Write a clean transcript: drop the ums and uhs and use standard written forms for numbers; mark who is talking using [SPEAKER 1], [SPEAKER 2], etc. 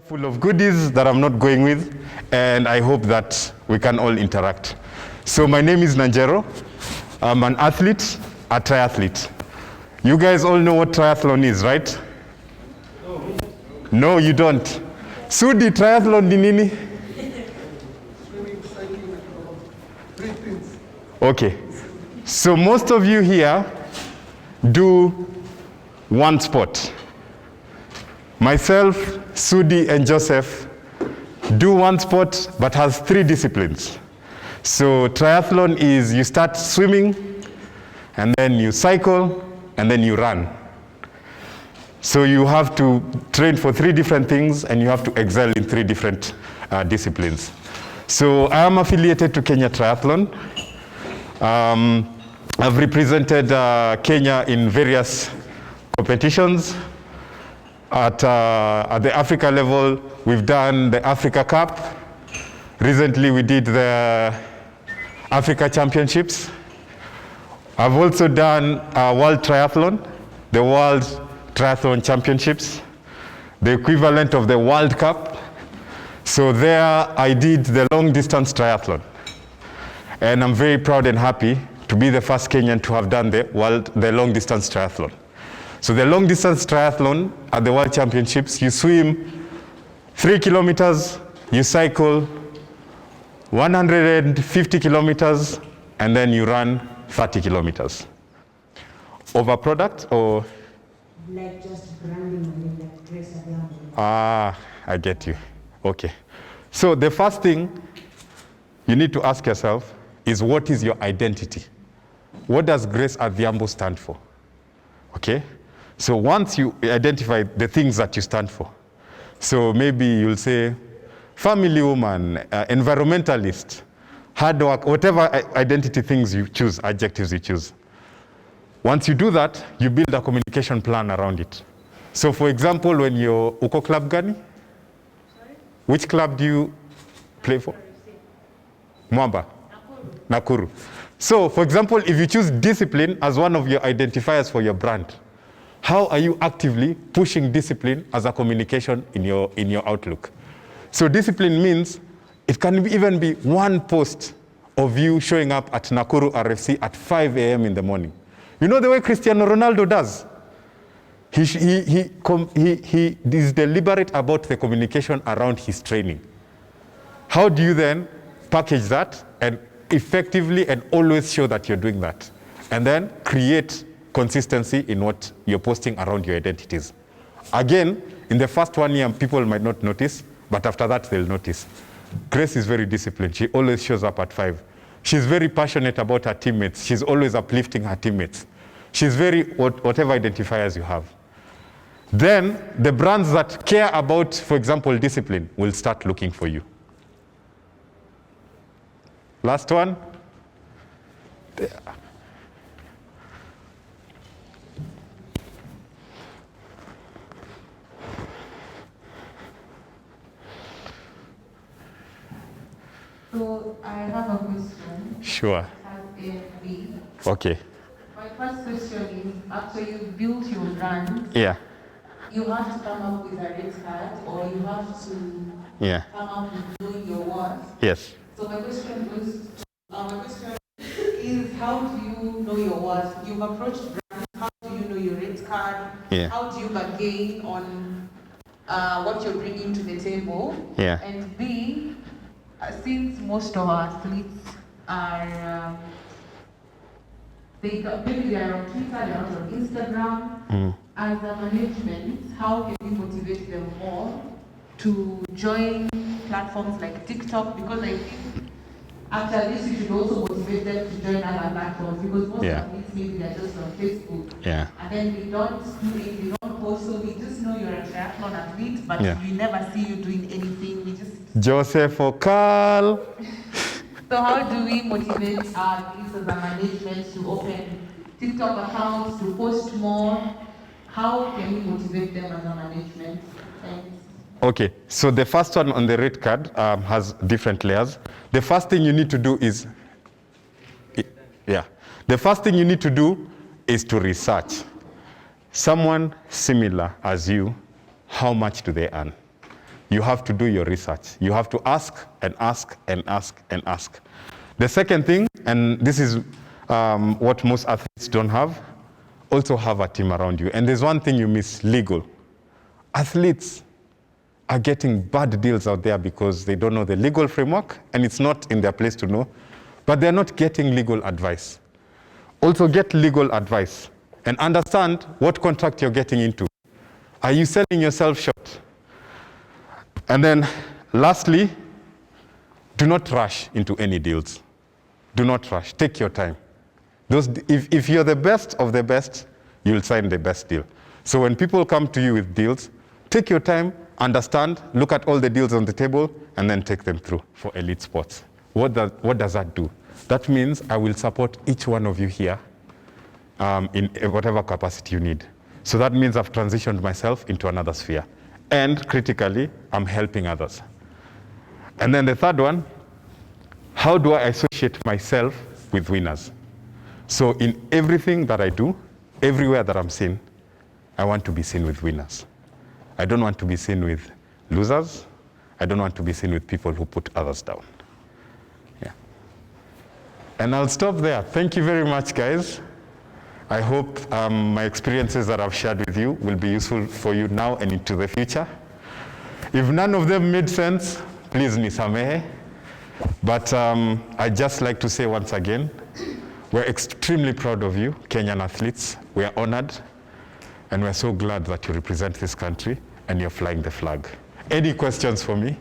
[SPEAKER 1] Full of goodies that I'm not going with, and I hope that we can all interact. So my name is Nanjero. I'm an athlete, a triathlete. You guys all know what triathlon is, right? No, you don't. Sudi, triathlon ni nini? Okay. So most of you here do one sport. Myself, Sudi, and Joseph do one sport but has 3 disciplines. So triathlon is you start swimming, and then you cycle, and then you run. So you have to train for 3 different things, and you have to excel in 3 different disciplines. So I am affiliated to Kenya Triathlon. I've represented Kenya in various competitions. At the Africa level, we've done the Africa Cup. Recently, we did the Africa Championships. I've also done World Triathlon, the World Triathlon Championships, the equivalent of the World Cup. So there, I did the long distance triathlon. And I'm very proud and happy to be the first Kenyan to have done the long distance triathlon. So the long distance triathlon at the World Championships, you swim 3 kilometers, you cycle 150 kilometers, and then you run 30 kilometers. Over product or?
[SPEAKER 2] Like just branding, like Grace Adhiambo.
[SPEAKER 1] Ah, I get you. Okay. So the first thing you need to ask yourself is, what is your identity? What does Grace Adhiambo stand for? Okay? So once you identify the things that you stand for, so maybe you'll say family woman, environmentalist, hard work, whatever identity things you choose, adjectives you choose. Once you do that, you build a communication plan around it. So for example, when you're Uko Club Gani? Sorry? Which club do you play for? Mwamba? Nakuru. So for example, if you choose discipline as one of your identifiers for your brand, how are you actively pushing discipline as a communication in your outlook? So discipline means it can even be one post of you showing up at Nakuru RFC at 5 a.m. in the morning. You know the way Cristiano Ronaldo does? He is deliberate about the communication around his training. How do you then package that and effectively and always show that you're doing that? And then create consistency in what you're posting around your identities. Again, in the first 1 year, people might not notice, but after that, they'll notice. Grace is very disciplined. She always shows up at 5. She's very passionate about her teammates. She's always uplifting her teammates. She's very, whatever identifiers you have. Then, the brands that care about, for example, discipline, will start looking for you. Last one. There.
[SPEAKER 3] So I have a question.
[SPEAKER 1] Sure.
[SPEAKER 3] Has A and B.
[SPEAKER 1] Okay.
[SPEAKER 3] My first question is, after you built your brand,
[SPEAKER 1] Yeah.
[SPEAKER 3] you have to come up with a rate card, or you have to come up with knowing your worth.
[SPEAKER 1] Yes.
[SPEAKER 3] So my question is, how do you know your worth? You've approached brands, how do you know your rate card?
[SPEAKER 1] Yeah.
[SPEAKER 3] How do you bargain on what you're bringing to the table?
[SPEAKER 1] Yeah.
[SPEAKER 3] And B, since most of our athletes are, maybe they're on Twitter, they're not on Instagram, as a management, how can we motivate them more to join platforms like TikTok? Because I think after this, you should also motivate them to join other platforms, because most athletes, maybe they're just on Facebook.
[SPEAKER 1] Yeah. And
[SPEAKER 3] then they don't do it, they don't post, so we just know you're a triathlon athlete, but we never see you doing anything. We just
[SPEAKER 1] Joseph or Carl.
[SPEAKER 3] So how do we motivate our athletes as a management to open TikTok accounts, to post more? How can we motivate them as a management? Thanks.
[SPEAKER 1] Okay, so the first one on the rate card has different layers. The first thing you need to do is, the first thing you need to do is to research. Someone similar as you, how much do they earn? you have to do your research. You have to ask and ask and ask and ask. The second thing, and this is what most athletes don't have, also have a team around you. And there's one thing you miss, legal. Athletes are getting bad deals out there because they don't know the legal framework, and it's not in their place to know, but they're not getting legal advice. Also get legal advice and understand what contract you're getting into. Are you selling yourself short? And then lastly, do not rush into any deals. Do not rush, take your time. If you're the best of the best, you'll sign the best deal. So when people come to you with deals, take your time, understand, look at all the deals on the table, and then take them through for elite sports. What does that do? That means I will support each one of you here in whatever capacity you need. So that means I've transitioned myself into another sphere. And critically, I'm helping others. And then the third one, how do I associate myself with winners? So in everything that I do, everywhere that I'm seen, I want to be seen with winners. I don't want to be seen with losers. I don't want to be seen with people who put others down. Yeah. And I'll stop there. Thank you very much, guys. I hope my experiences that I've shared with you will be useful for you now and into the future. If none of them made sense, please nisamehe. But I'd just like to say once again, we're extremely proud of you, Kenyan athletes. We are honored, and we're so glad that you represent this country and you're flying the flag. Any questions for me?